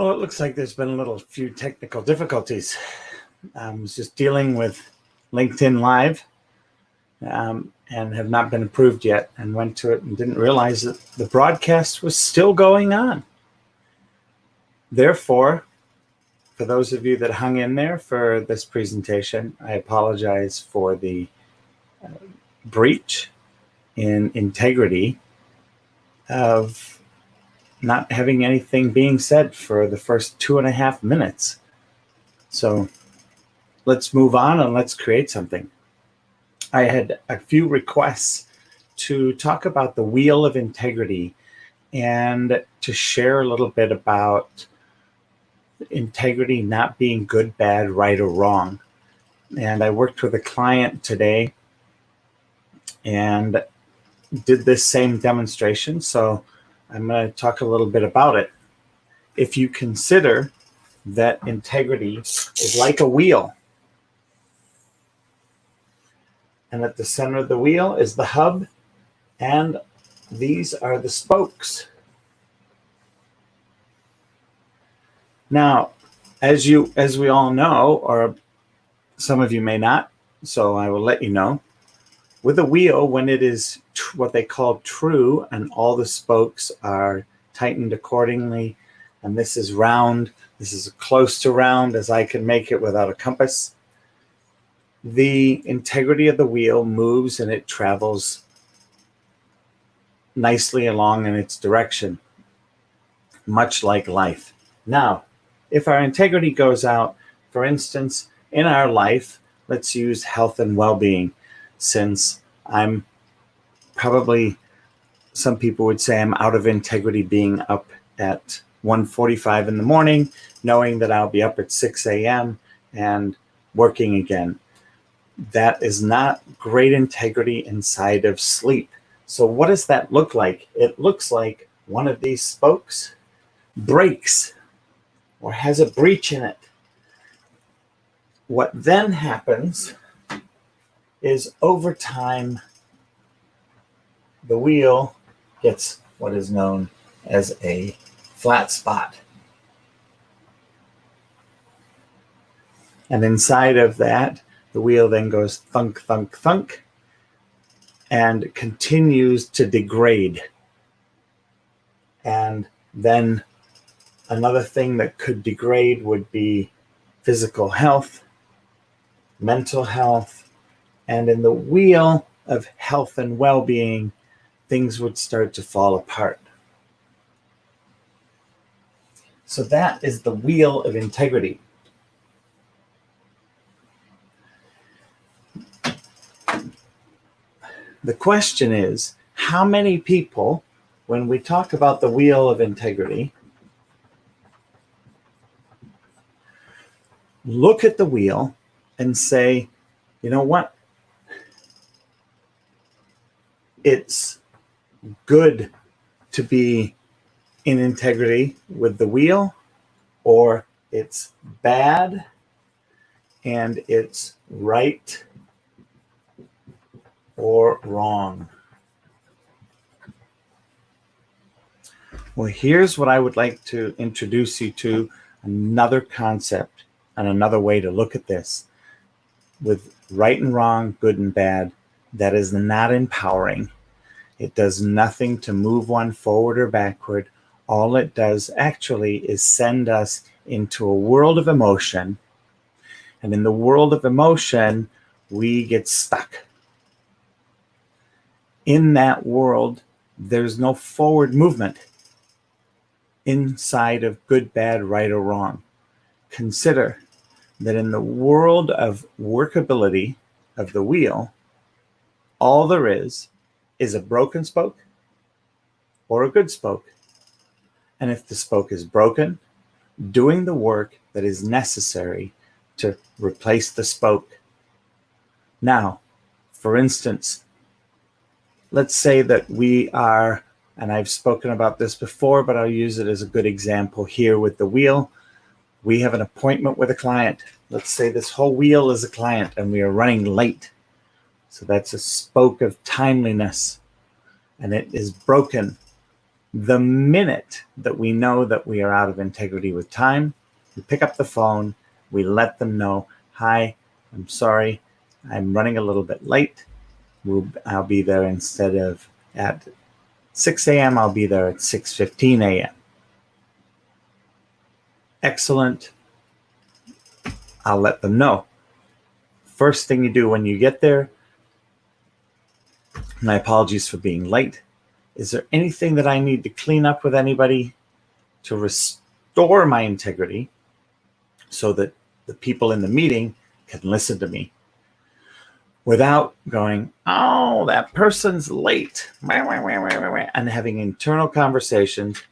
Well, it looks like there's been a few technical difficulties. I was just dealing with LinkedIn Live and have not been approved yet, and went to it and didn't realize that the broadcast was still going on. Therefore, for those of you that hung in there for this presentation, I apologize for the breach in integrity of not having anything being said for the first 2.5 minutes. So let's move on and let's create something. I had a few requests to talk about the wheel of integrity and to share a little bit about integrity not being good, bad, right, or wrong. And I worked with a client today and did this same demonstration. So I'm going to talk a little bit about it. If you consider that integrity is like a wheel, and at the center of the wheel is the hub, and these are the spokes. Now, as we all know, or some of you may not, so I will let you know, with a wheel, when it is what they call true and all the spokes are tightened accordingly, and this is round, this is close to round as I can make it without a compass, the integrity of the wheel moves and it travels nicely along in its direction, much like life. Now, if our integrity goes out, for instance, in our life, let's use health and well-being, since I'm probably, some people would say I'm out of integrity being up at 1:45 in the morning, knowing that I'll be up at 6 a.m. and working again. That is not great integrity inside of sleep. So what does that look like? It looks like one of these spokes breaks or has a breach in it. What then happens is over time, the wheel gets what is known as a flat spot. And inside of that, the wheel then goes thunk, thunk, thunk, and continues to degrade. And then another thing that could degrade would be physical health, mental health, and in the wheel of health and well-being, things would start to fall apart. So that is the wheel of integrity. The question is, how many people, when we talk about the wheel of integrity, look at the wheel and say, you know what? It's good to be in integrity with the wheel, or it's bad and it's right or wrong. Well, here's what I would like to introduce you to, another concept and another way to look at this. With right and wrong, good and bad, that is not empowering. It does nothing to move one forward or backward. All it does actually is send us into a world of emotion. And in the world of emotion, we get stuck. In that world, there's no forward movement inside of good, bad, right, or wrong. Consider that in the world of workability of the wheel, all there is a broken spoke or a good spoke. And if the spoke is broken, doing the work that is necessary to replace the spoke. Now, for instance, let's say that we are, and I've spoken about this before, but I'll use it as a good example here with the wheel. We have an appointment with a client. Let's say this whole wheel is a client and we are running late. So that's a spoke of timeliness and it is broken. The minute that we know that we are out of integrity with time, we pick up the phone, we let them know, hi, I'm sorry, I'm running a little bit late. I'll be there instead of at 6 a.m., I'll be there at 6:15 a.m. Excellent. I'll let them know. First thing you do when you get there, my apologies for being late. Is there anything that I need to clean up with anybody to restore my integrity so that the people in the meeting can listen to me without going, oh, that person's late, and having internal conversations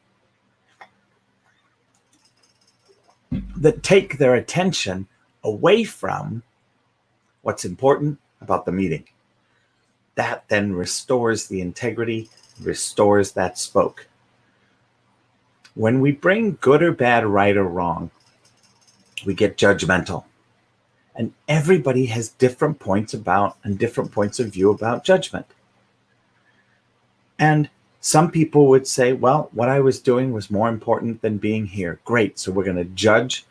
that take their attention away from what's important about the meeting. That then restores the integrity, restores that spoke. When we bring good or bad, right or wrong, we get judgmental. And everybody has different points of view about judgment. And some people would say, well, what I was doing was more important than being here. Great. So we're going to judge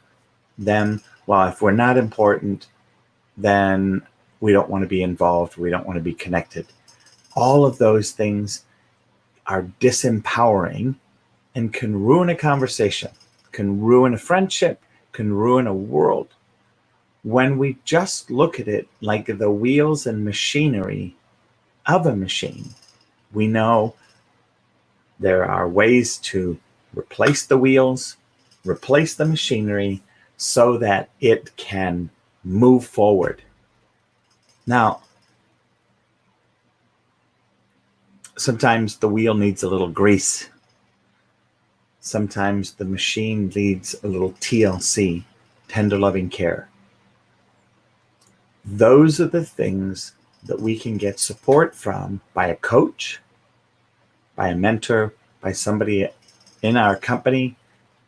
them. Well, if we're not important, then we don't want to be involved. We don't want to be connected. All of those things are disempowering and can ruin a conversation, can ruin a friendship, can ruin a world. When we just look at it like the wheels and machinery of a machine, we know there are ways to replace the wheels, replace the machinery so that it can move forward. Now, sometimes the wheel needs a little grease. Sometimes the machine needs a little TLC, tender loving care. Those are the things that we can get support from by a coach, by a mentor, by somebody in our company,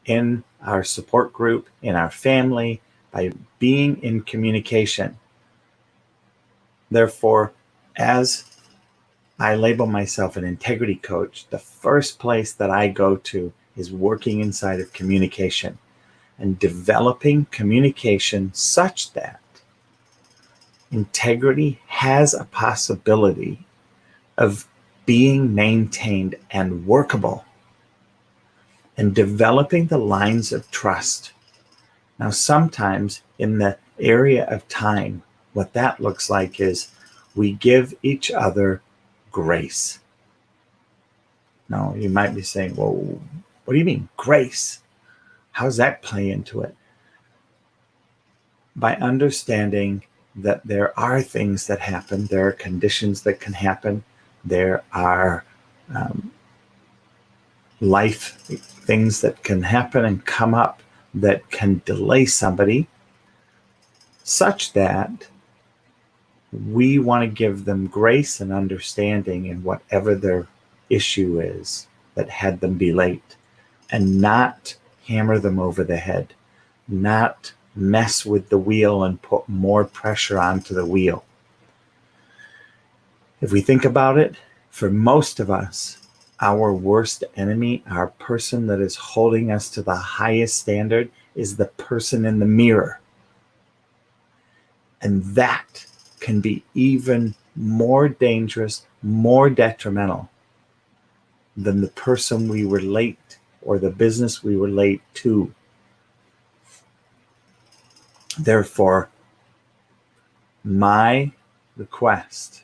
in our support group, in our family, by being in communication. Therefore, as I label myself an integrity coach, the first place that I go to is working inside of communication and developing communication such that integrity has a possibility of being maintained and workable, and developing the lines of trust. Now, sometimes in the area of time, what that looks like is we give each other grace. Now, you might be saying, well, what do you mean grace? How does that play into it? By understanding that there are things that happen, there are conditions that can happen, there are life things that can happen and come up that can delay somebody, such that we want to give them grace and understanding in whatever their issue is that had them be late, and not hammer them over the head, not mess with the wheel and put more pressure onto the wheel. If we think about it, for most of us, our worst enemy, our person that is holding us to the highest standard, is the person in the mirror. And that can be even more dangerous, more detrimental than the person we were late or the business we were late to. Therefore, my request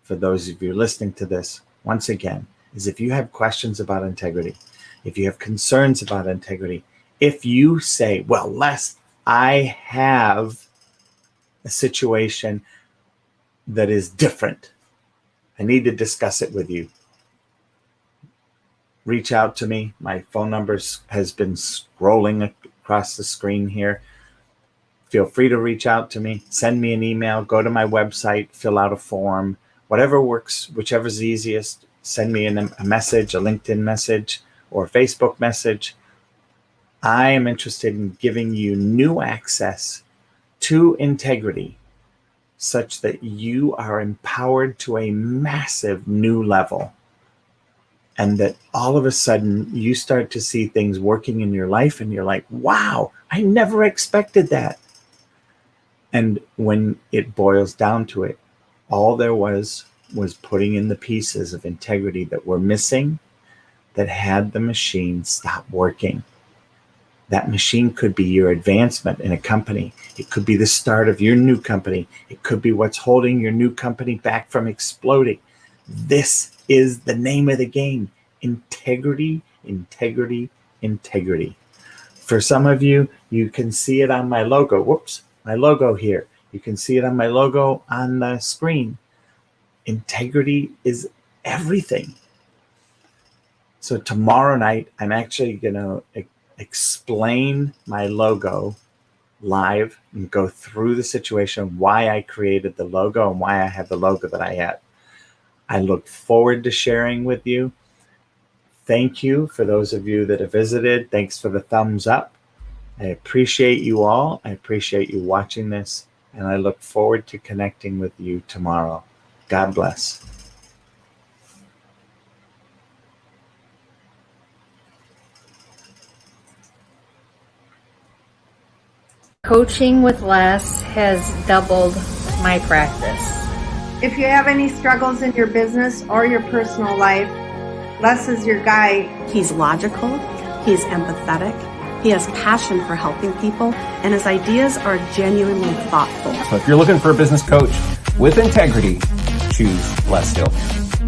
for those of you listening to this, once again, is if you have questions about integrity, if you have concerns about integrity, if you say, well, Les, I have a situation that is different, I need to discuss it with you, reach out to me. My phone number has been scrolling across the screen here. Feel free to reach out to me, send me an email, go to my website, fill out a form, whatever works, whichever's easiest. Send me a message, a LinkedIn message, or a Facebook message. I am interested in giving you new access to integrity such that you are empowered to a massive new level. and that all of a sudden you start to see things working in your life and you're like, wow, I never expected that. And when it boils down to it, all there was putting in the pieces of integrity that were missing, that had the machine stop working. That machine could be your advancement in a company. It could be the start of your new company. It could be what's holding your new company back from exploding. This is the name of the game. Integrity, integrity, integrity. For some of you, you can see it on my logo. Whoops, my logo here. You can see it on my logo on the screen. Integrity is everything. So tomorrow night, I'm actually going to explain my logo live and go through the situation, why I created the logo and why I have the logo that I have. I look forward to sharing with you. Thank you for those of you that have visited. Thanks for the thumbs up. I appreciate you all. I appreciate you watching this, and I look forward to connecting with you tomorrow. God bless. Coaching with Les has doubled my practice. If you have any struggles in your business or your personal life, Les is your guide. He's logical, he's empathetic, he has passion for helping people, and his ideas are genuinely thoughtful. So if you're looking for a business coach with integrity, choose Les Hill.